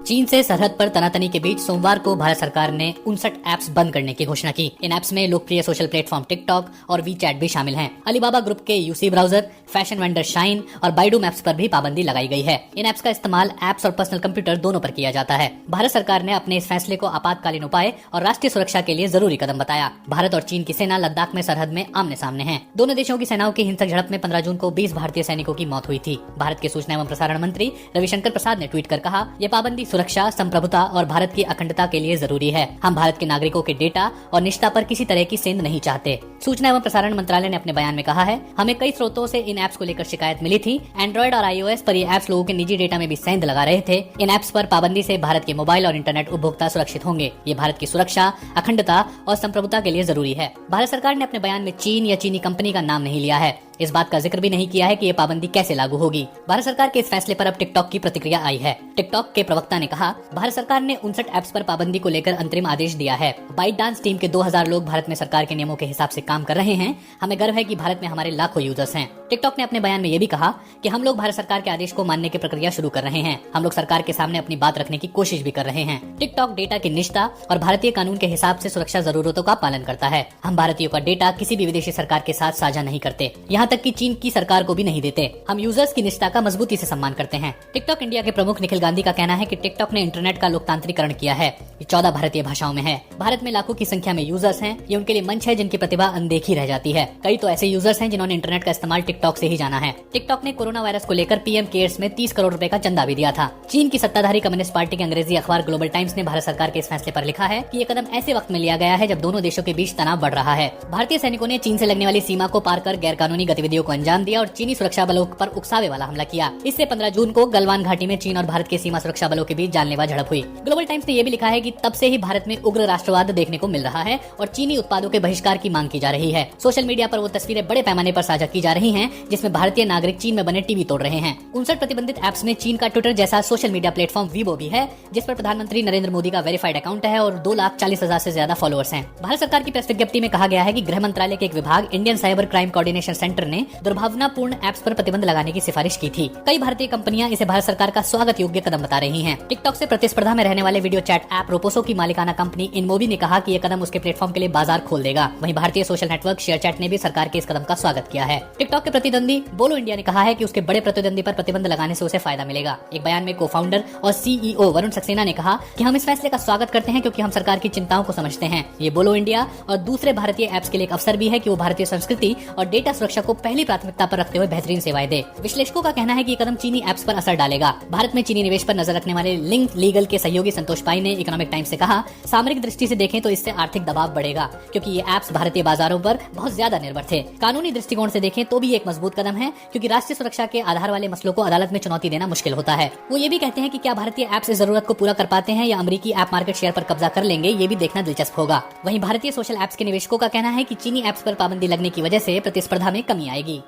चीन से सरहद पर तनातनी के बीच सोमवार को भारत सरकार ने 59 ऐप्स बंद करने की घोषणा की। इन ऐप्स में लोकप्रिय सोशल प्लेटफॉर्म टिकटॉक और वीचैट भी शामिल हैं। अलीबाबा ग्रुप के UC browser, fashion vendor shine और बाइडू मैप्स पर भी पाबंदी लगाई गई है। इन ऐप्स का इस्तेमाल ऐप्स और पर्सनल कंप्यूटर दोनों पर किया जाता है। भारत सरकार ने अपने इस फैसले को आपातकालीन उपाय और राष्ट्रीय सुरक्षा के लिए जरूरी कदम बताया। भारत और चीन की सेना लद्दाख में सरहद में आमने सामने है। दोनों देशों की सेनाओं की हिंसक झड़प में 15 जून को 20 भारतीय सैनिकों की मौत हुई थी। भारत के सूचना एवं प्रसारण मंत्री रविशंकर प्रसाद ने ट्वीट कर कहा, ये पाबंदी सुरक्षा, संप्रभुता और भारत की अखंडता के लिए जरूरी है। हम भारत के नागरिकों के डेटा और निष्ठा पर किसी तरह की सेंध नहीं चाहते। सूचना एवं प्रसारण मंत्रालय ने अपने बयान में कहा है, हमें कई स्रोतों से इन ऐप्स को लेकर शिकायत मिली थी। एंड्रॉइड और आईओएस पर ये ऐप्स लोगों के निजी डेटा में भी सेंध लगा रहे थे। इन ऐप्स पर पाबंदी से भारत के मोबाइल और इंटरनेट उपभोक्ता सुरक्षित होंगे। ये भारत की सुरक्षा, अखंडता और संप्रभुता के लिए जरूरी है। भारत सरकार ने अपने बयान में चीन या चीनी कंपनी का नाम नहीं लिया है। इस बात का जिक्र भी नहीं किया है कि ये पाबंदी कैसे लागू होगी। भारत सरकार के इस फैसले पर अब टिकटॉक की प्रतिक्रिया आई है। टिकटॉक के प्रवक्ता ने कहा, भारत सरकार ने 59 ऐप्स पर पाबंदी को लेकर अंतरिम आदेश दिया है। बाइट डांस टीम के 2000 लोग भारत में सरकार के नियमों के हिसाब से काम कर रहे हैं। हमें गर्व है कि भारत में हमारे लाखों यूजर्स हैं। टिकटॉक ने अपने बयान में ये भी कहा कि हम लोग भारत सरकार के आदेश को मानने की प्रक्रिया शुरू कर रहे हैं। हम लोग सरकार के सामने अपनी बात रखने की कोशिश भी कर रहे हैं। टिकटॉक डेटा की निष्ठा और भारतीय कानून के हिसाब से सुरक्षा जरूरतों का पालन करता है। हम भारतीयों का डेटा किसी भी विदेशी सरकार के साथ साझा नहीं करते, यहाँ तक कि चीन की सरकार को भी नहीं देते। हम यूजर्स की निष्ठा का मजबूती से सम्मान करते हैं। टिकटॉक इंडिया के प्रमुख निखिल गांधी का कहना है कि टिकटॉक ने इंटरनेट का लोकतांत्रिकरण किया है। ये 14 भारतीय भाषाओं में है। भारत में लाखों की संख्या में यूजर्स हैं। ये उनके लिए मंच है जिनकी प्रतिभा अनदेखी रह जाती है। कई तो ऐसे यूजर्स हैं जिन्होंने इंटरनेट का इस्तेमाल टिकटॉक से ही जाना है। टिकटॉक ने कोरोना वायरस को लेकर पीएम केयर्स में 30 करोड़ रुपए का चंदा भी दिया था। चीन की सत्ताधारी कम्युनिस्ट पार्टी के अंग्रेजी अखबार ग्लोबल टाइम्स ने भारत सरकार के इस फैसले पर लिखा है कि ये कदम ऐसे वक्त में लिया गया है जब दोनों देशों के बीच तनाव बढ़ रहा है। भारतीय सैनिकों ने चीन से लगने वाली सीमा को पार कर गैर कानूनी गतिविधियों को अंजाम दिया और चीनी सुरक्षा बलों पर उकसावे वाला हमला किया। इससे 15 जून को गलवान घाटी में चीन और भारत के सीमा सुरक्षा बलों के बीच जानलेवा झड़प हुई। ग्लोबल टाइम्स ने यह भी लिखा है कि तब से ही भारत में उग्र राष्ट्रवाद देखने को मिल रहा है और चीनी उत्पादों के बहिष्कार की मांग की जा रही है। सोशल मीडिया पर वो तस्वीरें बड़े पैमाने पर साझा की जा रही हैं जिसमें भारतीय नागरिक चीन में बने टीवी तोड़ रहे हैं। 59 प्रतिबंधित ऐप्स में चीन का ट्विटर जैसा सोशल मीडिया प्लेटफॉर्म वीबो भी है, जिस पर प्रधानमंत्री नरेंद्र मोदी का वेरीफाइड अकाउंट है और 2,40,000 से ज्यादा फॉलोअर्स हैं। भारत सरकार की प्रेस विज्ञप्ति में कहा गया है कि गृह मंत्रालय के एक विभाग Indian cyber crime coordination centre ने दुर्भावनापूर्ण ऐप्स पर प्रतिबंध लगाने की सिफारिश की थी। कई भारतीय कंपनियां इसे भारत सरकार का स्वागत योग्य कदम बता रही हैं। टिकटॉक से प्रतिस्पर्धा में रहने वाले वीडियो चैट ऐप रोपोसो की मालिकाना कंपनी इनमोबी ने कहा कि यह कदम उसके प्लेटफॉर्म के लिए बाजार खोल देगा। वहीं भारतीय सोशल नेटवर्क शेयरचैट ने भी सरकार के इस कदम का स्वागत किया है। टिकटॉक के प्रतिद्वंदी बोलो इंडिया ने कहा है कि उसके बड़े प्रतिद्वंदी पर प्रतिबंध लगाने से उसे फायदा मिलेगा। एक बयान में को फाउंडर और सीईओ वरुण सक्सेना ने कहा कि हम इस फैसले का स्वागत करते हैं क्योंकि हम सरकार की चिंताओं को समझते हैं। ये बोलो इंडिया और दूसरे भारतीय ऐप्स के लिए एक अवसर भी है कि वो भारतीय संस्कृति और डेटा सुरक्षा को पहली प्राथमिकता पर रखते हुए बेहतरीन सेवाएं दे। विश्लेषकों का कहना है कि ये कदम चीनी ऐप्स पर असर डालेगा। भारत में चीनी निवेश पर नजर रखने वाले लिंक लीगल के सहयोगी संतोष पाई ने इकोनॉमिक टाइम्स से कहा, सामरिक दृष्टि से देखें तो इससे आर्थिक दबाव बढ़ेगा क्योंकि ये ऐप्स भारतीय बाजारों पर बहुत ज्यादा निर्भर थे। कानूनी दृष्टिकोण से देखें तो भी एक मजबूत कदम है क्योंकि राष्ट्रीय सुरक्षा के आधार वाले मसलों को अदालत में चुनौती देना मुश्किल होता है। वो ये भी कहते हैं कि क्या भारतीय ऐप्स इस जरूरत को पूरा कर पाते हैं या अमेरिकी ऐप मार्केट शेयर पर कब्जा कर लेंगे, ये भी देखना दिलचस्प होगा। वहीं भारतीय सोशल ऐप्स के निवेशकों का कहना है कि चीनी ऐप्स पर पाबंदी लगने की वजह से प्रतिस्पर्धा में कमी आएगी।